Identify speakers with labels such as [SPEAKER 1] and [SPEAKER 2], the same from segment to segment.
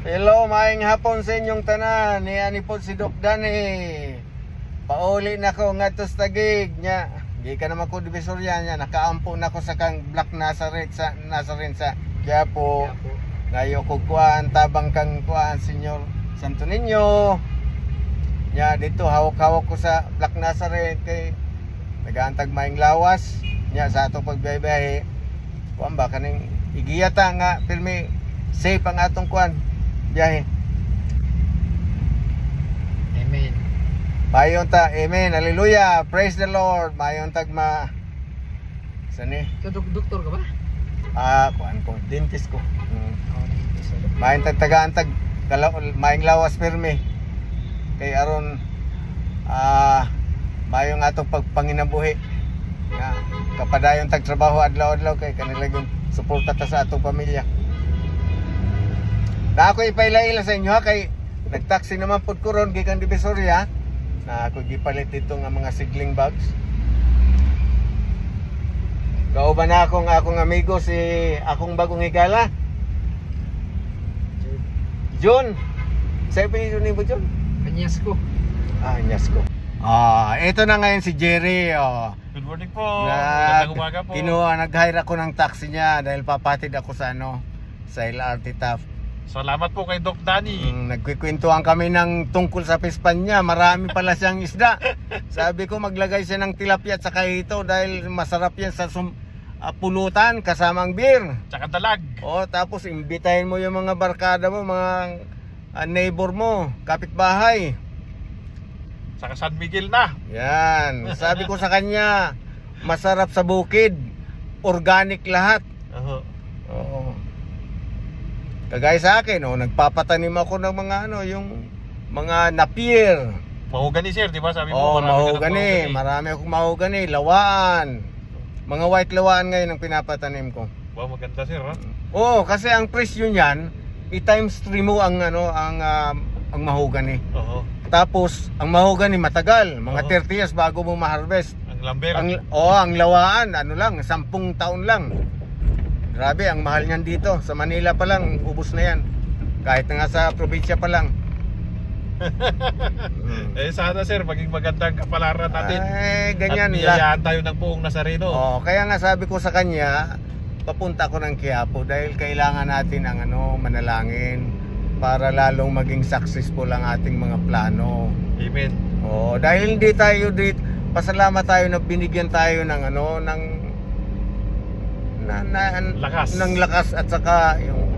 [SPEAKER 1] Hello, maayong hapon sa inyong tanan. Ni po si Doc Danny. Pauli na ko ngadto sa Taguig nya. Di ka naman ko divisorya nya. Nakaampo na ko sa kang Black Nazareth sa Quiapo. Ngayo ko kuan tabang kang kuan Senyor Santo Niño. Nya dito hawak-hawak ko sa Black Nazareth kay nagaantag maing lawas nya sa atong pagbiyahe. Kuan ba kaning igiyata nga pirmi safe ang atong kuan biyahe.
[SPEAKER 2] Amen.
[SPEAKER 1] Mayon ta, amen, hallelujah, praise the Lord. Mayon tagma sani?
[SPEAKER 2] Ikaw doktor ka ba?
[SPEAKER 1] Kuan ko, dentist ko. Mayon tagaan tag maing lawas pirmi. Kay aron mayong atong pagpanginabuhi. Nga kapadayon tag trabaho adlaw-adlaw kay kanilang suporta ta sa atong pamilya. Na ako ipaila-ila sa inyo ha, kay nagtaksi naman po ko ron gikan Divisoria na ako gipalit dito nga mga sigling bags. Kauban na akong amigo si akong bagong higala John. Sa'yo pa yun mo John?
[SPEAKER 2] Anyas ko.
[SPEAKER 1] Anyas ko. Ito na ngayon si Jerry.
[SPEAKER 3] Good morning po. Magandang umaga po.
[SPEAKER 1] Nag-hire ako ng taxi niya dahil papatid ako sa sa LRT Taft.
[SPEAKER 3] Salamat po kay Doc Danny.
[SPEAKER 1] Nagkikwentuhan kami ng tungkol sa pispan niya. Marami pala siyang isda. Sabi ko maglagay siya ng tilapia at saka ito dahil masarap yan sa pulutan kasamang beer.
[SPEAKER 3] Tsaka dalag.
[SPEAKER 1] Tapos imbitahin mo yung mga barkada mo, mga neighbor mo, kapitbahay.
[SPEAKER 3] Saka San Miguel na.
[SPEAKER 1] Yan. Sabi ko sa kanya, masarap sa bukid. Organic lahat. Oo. Kagaya sa akin, nagpapatanim ako ng mga yung mga napier.
[SPEAKER 3] Mahogani sir, di ba? Sabi mo
[SPEAKER 1] mahogani. Marami akong mahogani, lawaan. Mga white lawaan ngayon ang pinapatanim ko.
[SPEAKER 3] Wow, maganda sir, ha?
[SPEAKER 1] Kasi ang presyo niyan, i-times 3 mo ang mahogani. Tapos ang mahogani matagal, mga 30 years bago mo ma-harvest.
[SPEAKER 3] Ang lamber.
[SPEAKER 1] Ang lawaan, 10 taon lang. Grabe, ang mahal niyan dito. Sa Manila pa lang, ubos na yan. Kahit nga sa probinsya pa lang.
[SPEAKER 3] Sana sir, maging magandang kapalaran natin.
[SPEAKER 1] Ganyan.
[SPEAKER 3] At niyayaan tayo ng buong Nazareno.
[SPEAKER 1] Kaya nga sabi ko sa kanya, papunta ko ng Quiapo dahil kailangan natin ang manalangin para lalong maging successful ang ating mga plano.
[SPEAKER 3] Amen.
[SPEAKER 1] Dahil hindi tayo dito, pasalamat tayo na binigyan tayo ng lakas at saka yung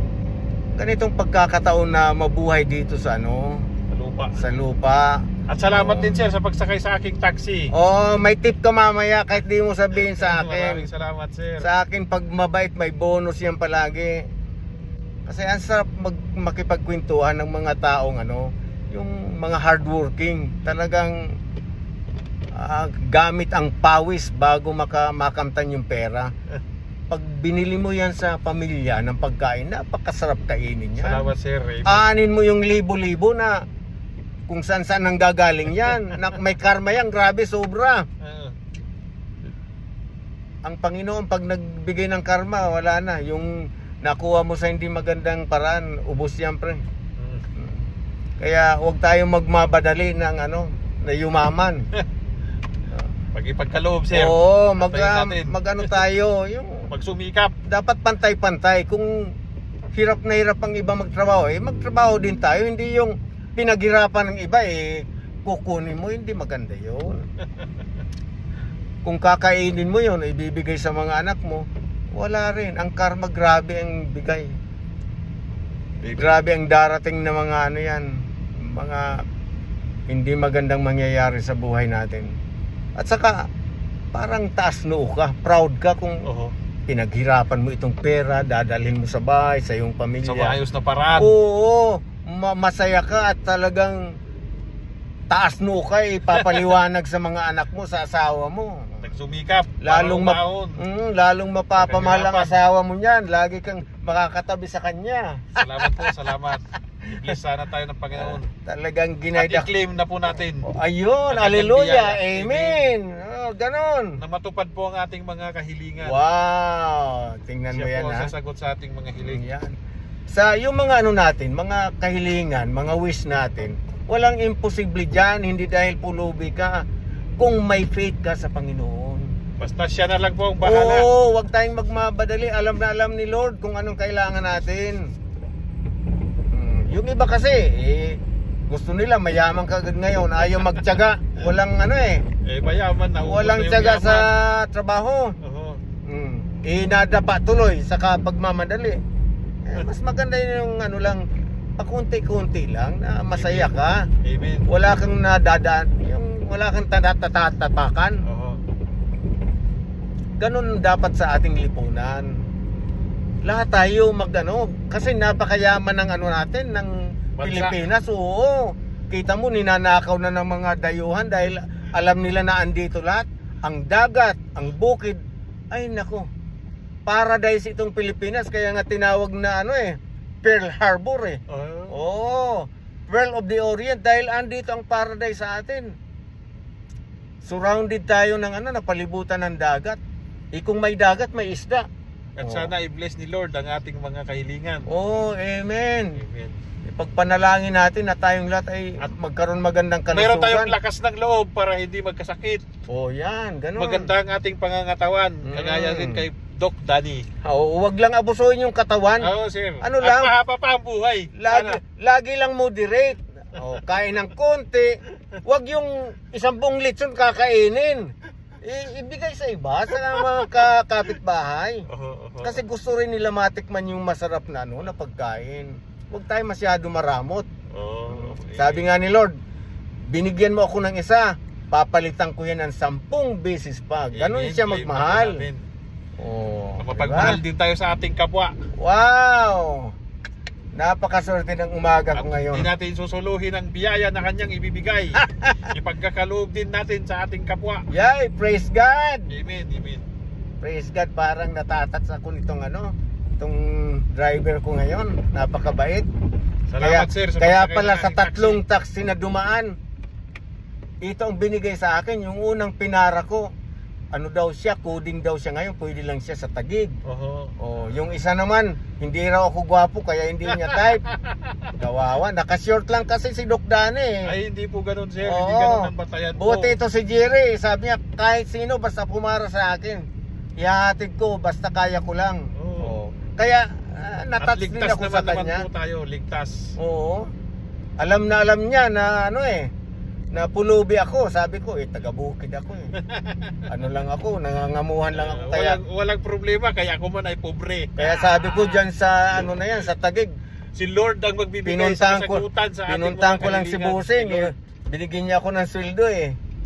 [SPEAKER 1] ganitong pagkakataon na mabuhay dito sa lupa.
[SPEAKER 3] At salamat din sir sa pagsakay sa aking taxi.
[SPEAKER 1] May tip ka mamaya kahit di mo sabihin sa akin.
[SPEAKER 3] Maraming salamat sir.
[SPEAKER 1] Sa akin pag mabait may bonus yan palagi. Kasi ang sarap makipagkwentuhan ng mga taong yung mga hardworking. Talagang gamit ang pawis bago makamtan yung pera. Pag binili mo yan sa pamilya ng pagkain, napakasarap kainin yan.
[SPEAKER 3] Salamat sir.
[SPEAKER 1] Aanin mo yung libo-libo na kung saan-saan nang gagaling yan. May karma yan, grabe, sobra. Ang Panginoon pag nagbigay ng karma, wala na. Yung nakuha mo sa hindi magandang paraan, ubos yan pre. Kaya huwag tayong magmabadali ng na yumaman.
[SPEAKER 3] Pag ipagkaloob sir.
[SPEAKER 1] Tayo yung
[SPEAKER 3] magsumikap.
[SPEAKER 1] Dapat pantay-pantay. Kung hirap na hirap ang iba magtrabaho, magtrabaho din tayo. Hindi yung pinaghirapan ng iba kukunin mo, hindi maganda yun. Kung kakainin mo yun, ibibigay sa mga anak mo, wala rin. Ang karma, grabe ang bigay. Grabe ang darating na mga mga hindi magandang mangyayari sa buhay natin. At saka parang taas noo ka, proud ka kung pinaghirapan mo itong pera, dadalhin mo sa bahay, sa iyong pamilya.
[SPEAKER 3] Sa maayos na paraan.
[SPEAKER 1] Masaya ka at talagang taas noo ka, ipapaliwanag sa mga anak mo, sa asawa mo.
[SPEAKER 3] Nagsumikap.
[SPEAKER 1] Lalong mapapamahal ang asawa mo niyan. Lagi kang makakatabi sa kanya.
[SPEAKER 3] Salamat po, salamat. I-bless sana tayo ng Panginoon.
[SPEAKER 1] Talagang
[SPEAKER 3] At i-claim na po natin.
[SPEAKER 1] Ayun, hallelujah, amen. Ganon.
[SPEAKER 3] Na matupad po ang ating mga kahilingan.
[SPEAKER 1] Wow, tingnan mo yan
[SPEAKER 3] Siya po
[SPEAKER 1] ha.
[SPEAKER 3] ang sasagot sa ating mga hiling.
[SPEAKER 1] Yan. sa yung mga ano natin, mga kahilingan, mga wish natin, walang imposible diyan, hindi dahil pulubi ka kung may faith ka sa Panginoon.
[SPEAKER 3] Basta siya na lang po ang bahala.
[SPEAKER 1] Oo, wag tayong magmabadali. Alam na alam ni Lord kung anong kailangan natin. Yung iba kasi, gusto nila mayaman ka ngayon, ayaw magtiyaga. Walang ano
[SPEAKER 3] Mayaman na.
[SPEAKER 1] walang tiyaga sa trabaho.
[SPEAKER 3] Oo.
[SPEAKER 1] Nadapa tuloy sa pagmamadali. Mas maganda yung ano lang, pakunti-kunti lang na masaya ka.
[SPEAKER 3] Amen.
[SPEAKER 1] Wala kang nadadaan, wala kang tatatapakan.
[SPEAKER 3] Oo.
[SPEAKER 1] Ganun dapat sa ating lipunan. Lahat tayo kasi napakayaman ng ano natin, ng
[SPEAKER 3] Bansa.
[SPEAKER 1] Pilipinas. Oo. Kita mo, ninanakaw na ng mga dayuhan dahil alam nila na andito lahat. Ang dagat, ang bukid, ay nako, paradise itong Pilipinas. Kaya nga tinawag na Pearl Harbor Oh, Pearl of the Orient, dahil andito ang paradise sa atin. Surrounded tayo ng napalibutan ng dagat. Kung may dagat, may isda.
[SPEAKER 3] At sana i-bless ni Lord ang ating mga kahilingan.
[SPEAKER 1] Amen.
[SPEAKER 3] Amen.
[SPEAKER 1] Ipagpanalangin natin na tayong lahat ay
[SPEAKER 3] At
[SPEAKER 1] magkaroon magandang kalusugan.
[SPEAKER 3] Mayroon tayong lakas ng loob para hindi magkasakit.
[SPEAKER 1] Yan, ganun.
[SPEAKER 3] Maganda ang ating pangangatawan. Kagaya din kay Doc Danny.
[SPEAKER 1] Huwag lang abusuhin yung katawan.
[SPEAKER 3] Oo, sir.
[SPEAKER 1] Ano
[SPEAKER 3] At
[SPEAKER 1] lang?
[SPEAKER 3] mahaba pa ang buhay.
[SPEAKER 1] Lagi lang moderate. Kain ng konti. Huwag yung 10 litson kakainin. Ibigay sa iba, sa mga kapitbahay. Kasi gusto rin nila matikman yung masarap na na pagkain. Huwag tayo masyado maramot. Sabi nga ni Lord, binigyan mo ako ng isa, papalitan ko yan ng 10 beses pa. Ganon siya magmahal.
[SPEAKER 3] Mapagmahal din tayo sa ating kapwa.
[SPEAKER 1] Wow! Napakaswerte ng umaga ko ngayon.
[SPEAKER 3] Hindi natin susuluhin ang biyaya na kanyang ibibigay. Ipagkakaloob din natin sa ating kapwa.
[SPEAKER 1] Yay! Praise God!
[SPEAKER 3] Amen, amen.
[SPEAKER 1] Praise God, parang natatats ako nitong itong driver ko ngayon. Napakabait.
[SPEAKER 3] Salamat sir.
[SPEAKER 1] Kaya pala sa 3 taxi na dumaan, ito ang binigay sa akin. Yung unang pinara ko, coding daw siya ngayon, pwede lang siya sa Taguig. Yung isa naman, hindi raw ako gwapo kaya hindi niya type. Kawawa, nakashort lang kasi si Doc Danny.
[SPEAKER 3] Ay, hindi po ganun sir, hindi ganun ang batayan po.
[SPEAKER 1] Buti ito si Jerry, sabi niya kahit sino basta pumara sa akin, ihahatid ko basta kaya ko lang. Kaya natouch din ako sa kanya.
[SPEAKER 3] At ligtas naman po tayo, ligtas.
[SPEAKER 1] Alam niya na na pulubi ako. Sabi ko, taga-bukid ako lang ako, nangangamuhan lang ako. Kaya
[SPEAKER 3] walang problema, kaya ako man ay pobre.
[SPEAKER 1] Kaya sabi ko dyan sa sa Taguig,
[SPEAKER 3] si Lord ang magbibigay sa kasagutan sa ating mga
[SPEAKER 1] pinuntahan ko lang si
[SPEAKER 3] kahilingan.
[SPEAKER 1] Busing, binigyan niya ako ng sweldo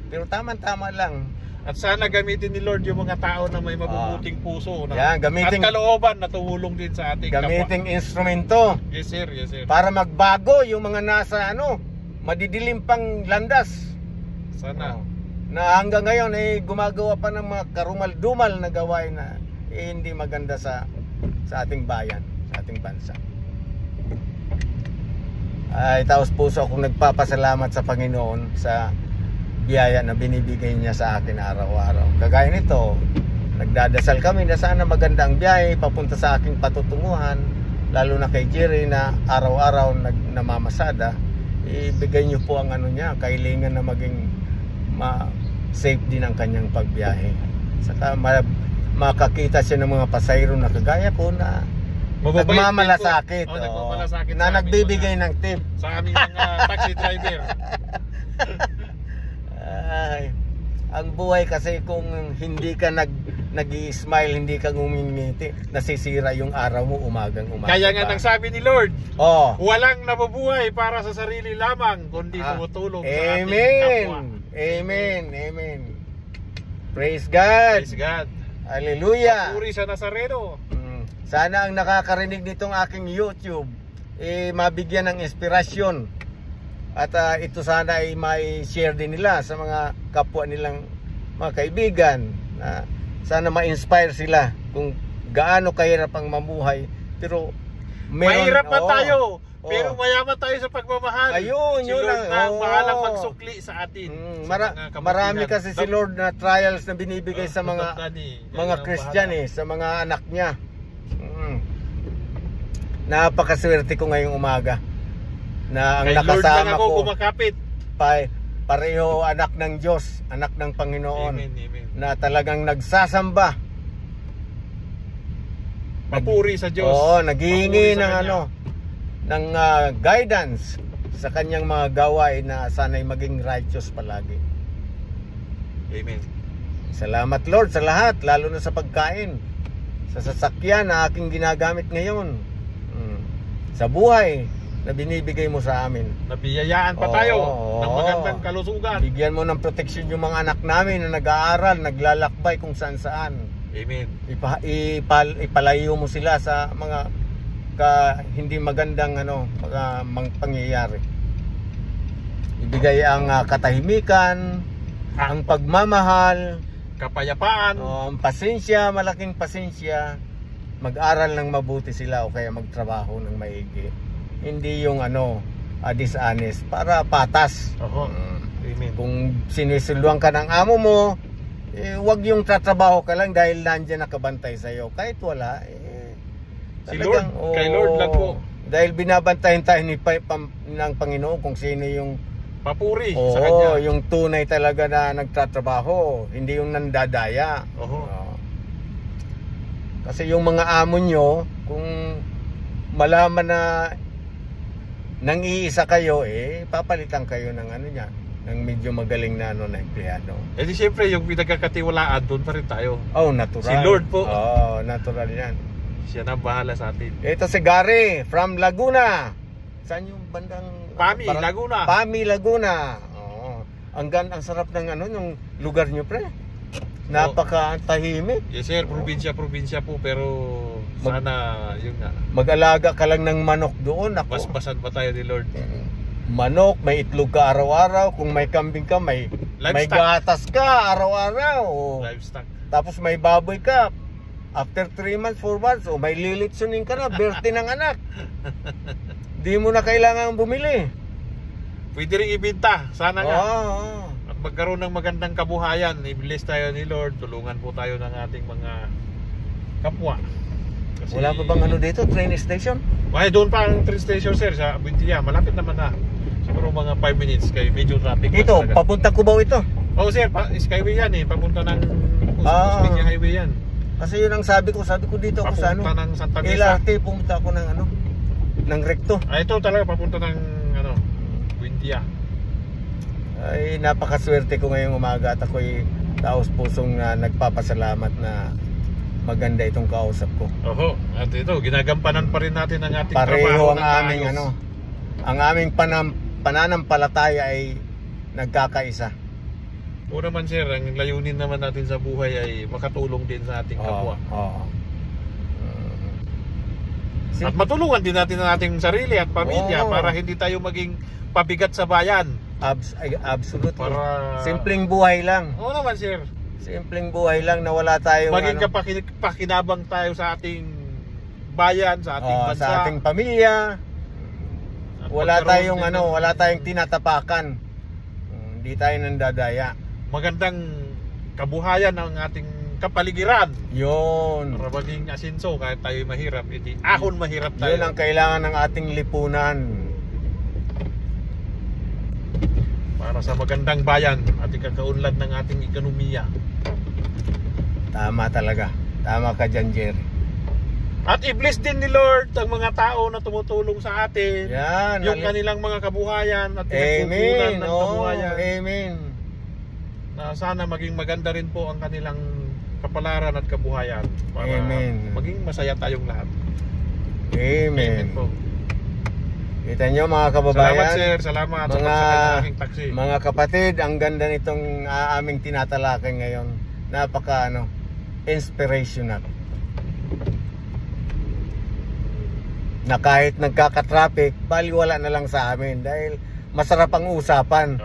[SPEAKER 1] pero tama-tama lang.
[SPEAKER 3] At sana gamitin ni Lord yung mga tao na may mabubuting puso
[SPEAKER 1] at
[SPEAKER 3] kalooban na tumulong din sa ating
[SPEAKER 1] gamiting instrumento.
[SPEAKER 3] Yes sir, yes sir.
[SPEAKER 1] Para magbago yung mga nasa madidilim pang landas.
[SPEAKER 3] Sana.
[SPEAKER 1] Na hanggang ngayon gumagawa pa ng mga karumal-dumal na gawain na hindi maganda sa ating bayan, sa ating bansa. Ay, taos puso akong nagpapasalamat sa Panginoon sa biyaya na binibigay niya sa akin araw-araw. Kagaya nito, nagdadasal kami na sana maganda ang biyahe papunta sa aking patutunguhan, lalo na kay Jerry na araw-araw namamasada. Ibigay niyo po ang niya, kailangan na maging safe din ang kanyang pagbiyahe. Saka makakita siya ng mga pasayro na kagaya ko na nagmamalasakit. Na nagbibigay ng tip
[SPEAKER 3] sa aming mga taxi driver.
[SPEAKER 1] Ang buhay kasi kung hindi ka nag-i-smile, hindi ka ngumingiti, nasisira yung araw mo umagang-umaga.
[SPEAKER 3] Kaya nga nagsabi ni Lord,
[SPEAKER 1] walang
[SPEAKER 3] nabubuhay para sa sarili lamang, kundi tumutulong sa ating kapwa.
[SPEAKER 1] Amen. Amen. Praise God.
[SPEAKER 3] Praise God.
[SPEAKER 1] Hallelujah.
[SPEAKER 3] Papuri sa Nazareno.
[SPEAKER 1] Sana ang nakakarinig nitong aking YouTube mabigyan ng inspirasyon. At ito sana ay may share din nila sa mga kapwa nilang mga kaibigan. Sana ma-inspire sila kung gaano kahirap ang mamuhay. Pero
[SPEAKER 3] mahirap pa tayo, pero mayaman tayo sa pagmamahal.
[SPEAKER 1] Ayun,
[SPEAKER 3] si Lord na bahalang magsukli sa atin.
[SPEAKER 1] Marami kasi si Lord na trials na binibigay sa mga Christian sa mga anak niya. Napakaswerte ko ngayong umaga na ang
[SPEAKER 3] Kay Lord lang
[SPEAKER 1] nakasama
[SPEAKER 3] ako
[SPEAKER 1] ko
[SPEAKER 3] kumakapit.
[SPEAKER 1] pareho anak ng Diyos, anak ng Panginoon,
[SPEAKER 3] Amen, amen.
[SPEAKER 1] na talagang nagsasamba.
[SPEAKER 3] Papuri sa Diyos.
[SPEAKER 1] Oo, naghihingi
[SPEAKER 3] Papuri sa
[SPEAKER 1] ng
[SPEAKER 3] Kanya.
[SPEAKER 1] ng guidance sa kanyang mga gawain na sana'y maging righteous palagi.
[SPEAKER 3] Amen.
[SPEAKER 1] Salamat Lord sa lahat, lalo na sa pagkain, sa sasakyan na aking ginagamit ngayon, sa buhay na binibigay mo sa amin.
[SPEAKER 3] Nabiyayaan pa tayo ng
[SPEAKER 1] Oo.
[SPEAKER 3] magandang kalusugan.
[SPEAKER 1] Bigyan mo ng proteksyon yung mga anak namin na nag-aaral, naglalakbay kung saan-saan.
[SPEAKER 3] Amen.
[SPEAKER 1] Ipalayo mo sila sa mga hindi magandang pangyayari. Ibigay ang katahimikan, ang pagmamahal,
[SPEAKER 3] Kapayapaan.
[SPEAKER 1] ang pasensya, malaking pasensya. Mag-aral ng mabuti sila o kaya magtrabaho ng maigi. Hindi yung dishonest, para patas.
[SPEAKER 3] Oo. Amen.
[SPEAKER 1] Kung sinisuluan ka ng amo mo, wag yung tatrabaho ka lang dahil nandiyan nakabantay sa'yo. Kahit wala,
[SPEAKER 3] Si Lord, kay Lord lang po.
[SPEAKER 1] Dahil binabantayan tayo ng Panginoon kung sino yung
[SPEAKER 3] Papuri sa Kanya.
[SPEAKER 1] yung tunay talaga na nagtatrabaho, hindi yung nandadaya.
[SPEAKER 3] Oo.
[SPEAKER 1] Kasi yung mga amo nyo, kung malaman na nang iisa kayo, papalitan kayo ng ng medyo magaling na na empleyado.
[SPEAKER 3] Eh di siyempre yung pinagkakatiwalaan, doon pa rin tayo.
[SPEAKER 1] Oh, natural.
[SPEAKER 3] Si Lord po.
[SPEAKER 1] Oh, natural yan.
[SPEAKER 3] Siya na bahala sa atin.
[SPEAKER 1] Ito si Gary from Laguna. Saan yung bandang
[SPEAKER 3] Pami, Laguna.
[SPEAKER 1] Pami, Laguna. Oh. Ang sarap ng yung lugar nyo, pre. Napaka-tahimik.
[SPEAKER 3] Yes sir, probinsya po, pero sana yun nga.
[SPEAKER 1] Mag-alaga ka lang ng manok doon. Ako.
[SPEAKER 3] Basbasan pa tayo ni Lord.
[SPEAKER 1] Manok, may itlog ka araw-araw. Kung may kambing ka, may gatas ka araw-araw.
[SPEAKER 3] Livestock.
[SPEAKER 1] Tapos may baboy ka. After 3 months, 4 months, may lilitsunin ka na, birthday ng anak. Di mo na kailangan bumili.
[SPEAKER 3] Pwede rin ibenta, sana nga.
[SPEAKER 1] Oo.
[SPEAKER 3] At magkaroon ng magandang kabuhayan. I-bless tayo ni Lord. Tulungan po tayo ng ating mga kapwa. Kasi,
[SPEAKER 1] Wala pa bang dito, train station?
[SPEAKER 3] Ay, doon pa ang train station sir, sa Buendia. Malapit naman na. Siguro mga 5 minutes kay medyo traffic.
[SPEAKER 1] Ito, papunta Cubao ito.
[SPEAKER 3] Oo sir, Skyway yan papunta ng Usbigya Highway yan.
[SPEAKER 1] Kasi yun ang sabi ko dito ako sa
[SPEAKER 3] Papunta ng Santa Mesa.
[SPEAKER 1] LRT, pumunta ako ng recto.
[SPEAKER 3] Ito talaga papunta ng Buendia.
[SPEAKER 1] Ay, napakaswerte ko ngayong umaga at ako'y taos pusong nagpapasalamat na maganda itong kausap ko.
[SPEAKER 3] Oho, at ito, ginagampanan pa rin natin ang ating
[SPEAKER 1] Pareho
[SPEAKER 3] trabaho
[SPEAKER 1] ang
[SPEAKER 3] ng
[SPEAKER 1] aming
[SPEAKER 3] ayos.
[SPEAKER 1] ang aming pananampalataya ay nagkakaisa.
[SPEAKER 3] O naman sir, ang layunin naman natin sa buhay ay makatulong din sa ating kapwa.
[SPEAKER 1] Oo.
[SPEAKER 3] At matulungan din natin ang ating sarili at pamilya
[SPEAKER 1] Oo.
[SPEAKER 3] para hindi tayo maging pabigat sa bayan.
[SPEAKER 1] Absolutely.
[SPEAKER 3] Para
[SPEAKER 1] Simpleng buhay lang.
[SPEAKER 3] Oo naman sir.
[SPEAKER 1] Simpleng buhay lang na wala tayong
[SPEAKER 3] Maging pakinabang tayo sa ating bayan, sa ating bansa.
[SPEAKER 1] sa ating pamilya.
[SPEAKER 3] At
[SPEAKER 1] Wala
[SPEAKER 3] magkaroon
[SPEAKER 1] tayong
[SPEAKER 3] din ng
[SPEAKER 1] wala tayong tinatapakan. Hindi tayo nandadaya.
[SPEAKER 3] magandang kabuhayan ng ating kapaligiran.
[SPEAKER 1] Yun.
[SPEAKER 3] Para maging asinso kahit tayo mahirap, hindi ahon mahirap tayo.
[SPEAKER 1] Yun ang kailangan ng ating lipunan.
[SPEAKER 3] Para sa magandang bayan at ikakaunlad ng ating ekonomiya.
[SPEAKER 1] Tama talaga. Tama ka dyan, Jerry.
[SPEAKER 3] At i-bless din ni Lord ang mga tao na tumutulong sa atin.
[SPEAKER 1] Yan.
[SPEAKER 3] Yung kanilang mga kabuhayan at
[SPEAKER 1] Amen.
[SPEAKER 3] pinagkukunan ng kabuhayan.
[SPEAKER 1] Amen.
[SPEAKER 3] Na sana maging maganda rin po ang kanilang kapalaran at kabuhayan. Para
[SPEAKER 1] Amen.
[SPEAKER 3] maging masaya tayong lahat.
[SPEAKER 1] Amen.
[SPEAKER 3] po.
[SPEAKER 1] Kita nyo mga kababayan.
[SPEAKER 3] Salamat sir, salamat sa pagsakay ng aking taxi.
[SPEAKER 1] Mga kapatid, ang ganda nitong aming tinatalakay ngayon. Napaka inspirational. Na kahit nagkaka-traffic, baliwala na lang sa amin dahil masarap ang usapan.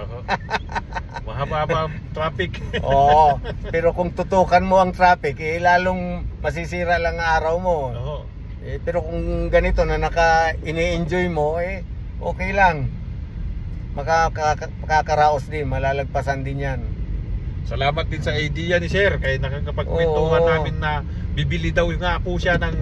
[SPEAKER 3] Mahaba-haba ang traffic.
[SPEAKER 1] Oo, pero kung tutukan mo ang traffic, lalong masisira lang ang araw mo.
[SPEAKER 3] Oo.
[SPEAKER 1] Pero kung ganito na ini-enjoy mo, okay lang. Makakaraos din, malalagpasan din yan.
[SPEAKER 3] Salamat din sa idea ni sir kay nakakapagkwentuhan
[SPEAKER 1] Oo.
[SPEAKER 3] namin na bibili daw nga po siya ng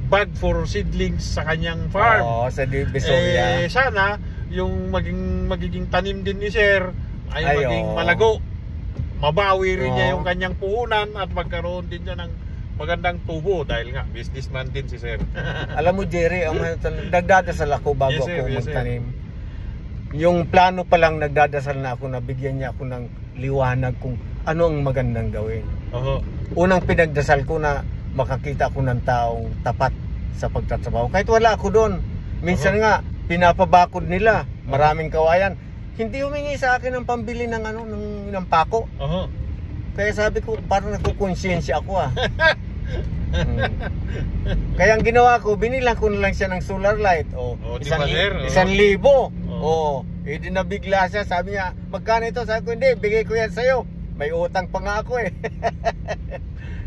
[SPEAKER 3] bag for seedlings sa kanyang farm.
[SPEAKER 1] Oo, sa Divisoria.
[SPEAKER 3] Sana yung magiging tanim din ni Sir ay
[SPEAKER 1] Ay,
[SPEAKER 3] maging
[SPEAKER 1] oo.
[SPEAKER 3] malago. Mabawi rin niya
[SPEAKER 1] Oo.
[SPEAKER 3] yung kanyang puhunan at magkaroon din niya ng magandang tubo dahil nga businessman din si Sir.
[SPEAKER 1] Alam mo, Jerry, nagdadasal ako bago
[SPEAKER 3] Yes, sir.
[SPEAKER 1] ako
[SPEAKER 3] Yes, sir.
[SPEAKER 1] magtanim. Yung plano pa lang, nagdadasal na ako na bigyan niya ako ng liwanag kung ano ang magandang gawin.
[SPEAKER 3] Oo.
[SPEAKER 1] Unang pinagdasal ko na makakita ko ng taong tapat sa pagtatrabaho. Kahit wala ako doon. Minsan nga, pinapabakod nila. Maraming kawayan. Hindi humingi sa akin ng pambili ng ng pako.
[SPEAKER 3] Oo.
[SPEAKER 1] Kaya sabi ko, parang nakukonsensya ako Kaya ang ginawa ko, binilang ko na lang siya ng solar light.
[SPEAKER 3] Di ba, sir?
[SPEAKER 1] 1,000. Di nabigla siya. Sabi niya, magkano ito? Sabi ko, hindi, bigay ko yan sa'yo. May utang pa nga ako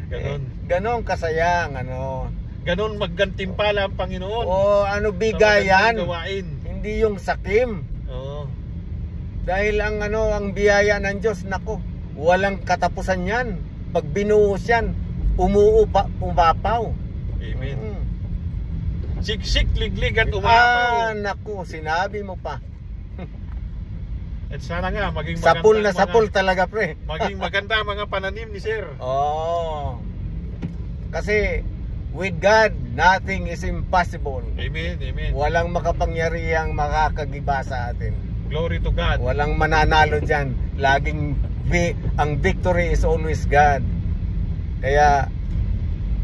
[SPEAKER 3] Ganon.
[SPEAKER 1] Ganon kasayang,
[SPEAKER 3] Ganon maggantimpala ang Panginoon.
[SPEAKER 1] Bigayan.
[SPEAKER 3] Sa gawain.
[SPEAKER 1] Hindi yung sakim.
[SPEAKER 3] Oo.
[SPEAKER 1] Dahil ang biyaya ng Diyos, nako, walang katapusan yan. Pag binuhos yan, umapaw.
[SPEAKER 3] Amen.
[SPEAKER 1] Mm.
[SPEAKER 3] Siksik, liglig at umapaw.
[SPEAKER 1] Naku, sinabi mo pa.
[SPEAKER 3] At sana nga maging maganda
[SPEAKER 1] Sapul na sapul talaga, pre.
[SPEAKER 3] maging maganda ang mga pananim ni Sir.
[SPEAKER 1] Kasi with God, nothing is impossible.
[SPEAKER 3] Amen, amen.
[SPEAKER 1] Walang makapangyarihang makakagiba sa atin.
[SPEAKER 3] Glory to God.
[SPEAKER 1] Walang mananalo dyan. Laging ang victory is always God. Kaya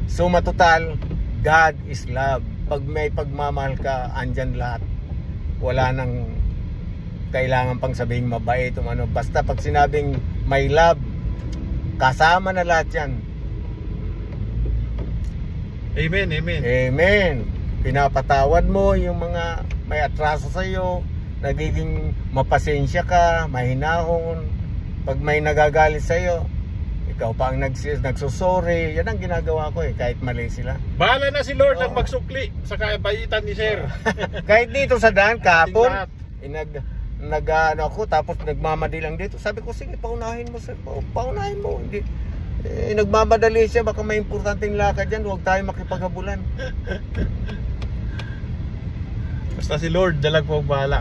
[SPEAKER 1] suma total, God is love. Pag may pagmamahal ka, andyan lahat. Wala nang kailangan pang sabihing mabait o basta pag sinabing may love, kasama na lahat yan.
[SPEAKER 3] Amen, amen.
[SPEAKER 1] Amen. Pinapatawad mo yung mga may atraso sa iyo, nagiging mapasensya ka, mahinahon. Pag may nagagalit sa iyo, ikaw pa ang nagsusori. Yan ang ginagawa ko kahit mali sila.
[SPEAKER 3] Bahala na si Lord ang magsukli sa kabaitan ni Sir.
[SPEAKER 1] Kahit dito sa daan kahapon,
[SPEAKER 3] Lahat.
[SPEAKER 1] ako, tapos nagmamadali lang dito. Sabi ko, sige, paunahin mo sir. Paunahin mo. Hindi. Nagmamadali siya, baka may importanteng lakad dyan, huwag tayo makipaghabulan.
[SPEAKER 3] Basta si Lord, dalag po ang bahala.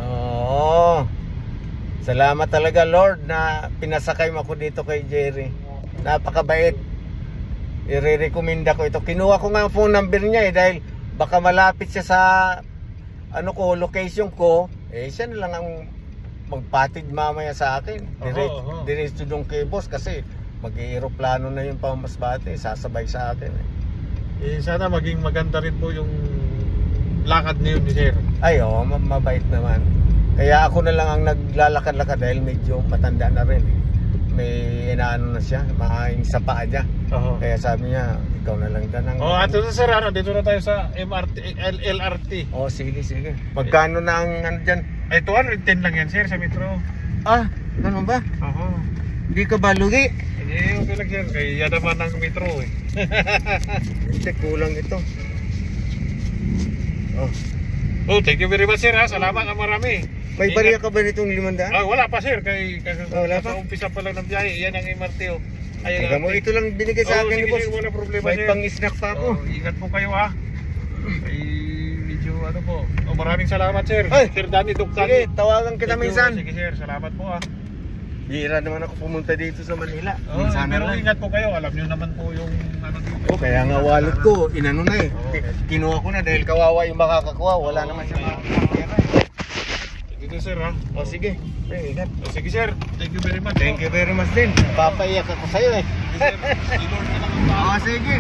[SPEAKER 1] Salamat talaga, Lord, na pinasakay mo ako dito kay Jerry. Napakabait. I-recommenda ko ito. Kinuha ko nga ang phone number niya dahil baka malapit siya sa location ko. Siya na lang ang magpatid mamaya sa akin. Diretso doon kay boss kasi mag-aeroplano na yung pamasbate, sasabay sa akin.
[SPEAKER 3] Sana maging maganda rin po yung lakad niyo ni Sir.
[SPEAKER 1] Mabait naman. Kaya ako na lang ang naglalakad-lakad dahil medyo matanda na rin. May inaano na siya, mahaing sa paa niya. Kaya sabi niya, ikaw na lang dan ang...
[SPEAKER 3] ato na Sir, dito na tayo sa LRT.
[SPEAKER 1] Sige. Magkano na ang dyan?
[SPEAKER 3] 210 lang yan Sir sa metro.
[SPEAKER 1] Ganun ba? Hindi ka ba lugi?
[SPEAKER 3] Hindi, okay lang Sir. Kaya naman ang metro
[SPEAKER 1] Hindi, kulang ito.
[SPEAKER 3] Thank you very much Sir Salamat ang marami.
[SPEAKER 1] May bariya ka ba nitong 500?
[SPEAKER 3] Wala pa Sir.
[SPEAKER 1] Wala pa?
[SPEAKER 3] Sa umpisa pa lang ng biyahe. Yan ang MRT
[SPEAKER 1] Tingnan mo, ito lang binigay sa akin ni boss.
[SPEAKER 3] Wala problema
[SPEAKER 1] May
[SPEAKER 3] Sir.
[SPEAKER 1] pang-snack pa ako.
[SPEAKER 3] Ingat po kayo medyo po. Maraming salamat Sir. Sir Danny, Doc Danny.
[SPEAKER 1] Sige, tawagan kita minsan.
[SPEAKER 3] Sige Sir, salamat po
[SPEAKER 1] Bihira naman ako pumunta dito sa Manila.
[SPEAKER 3] Pero ingat po kayo. Alam nyo naman po yung dito.
[SPEAKER 1] Kaya nga wallet ko, inano na Kinuha ko na dahil kawawa yung makakakuha. Wala naman siya makakapera.
[SPEAKER 3] Dito Sir
[SPEAKER 1] sige. Ingat.
[SPEAKER 3] Sige Sir, thank you very much.
[SPEAKER 1] Thank you very much din. Papaiyak ako sa'yo
[SPEAKER 3] Sir, si Lord na lang ang bahala.
[SPEAKER 1] Sige.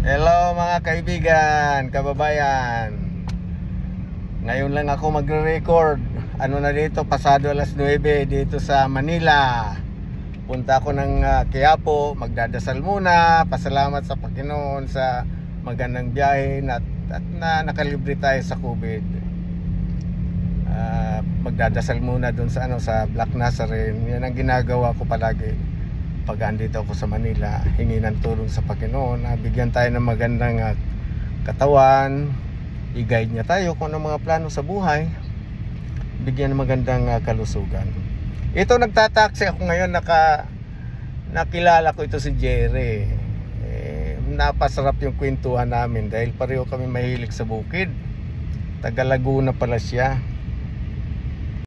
[SPEAKER 1] Hello mga kaibigan, kababayan. Ngayon lang ako magre-record. Na dito, pasado alas 9 dito sa Manila. Punta ako ng Quiapo, magdadasal muna. Pasalamat sa Panginoon sa magandang biyahe at na nakalibre tayo sa COVID. Magdadasal muna dun sa sa Black Nazarene. Yan ang ginagawa ko palagi. Pag andito ako sa Manila, hingi ng tulong sa Panginoon, bigyan tayo ng magandang katawan, i-guide niya tayo kung ano mga plano sa buhay, bigyan ng magandang kalusugan. Ito, nagtataksi ako ngayon, nakilala ko ito si Jerry. Napasarap yung kwentuhan namin dahil pareho kami mahilig sa bukid. Taga Laguna pala siya.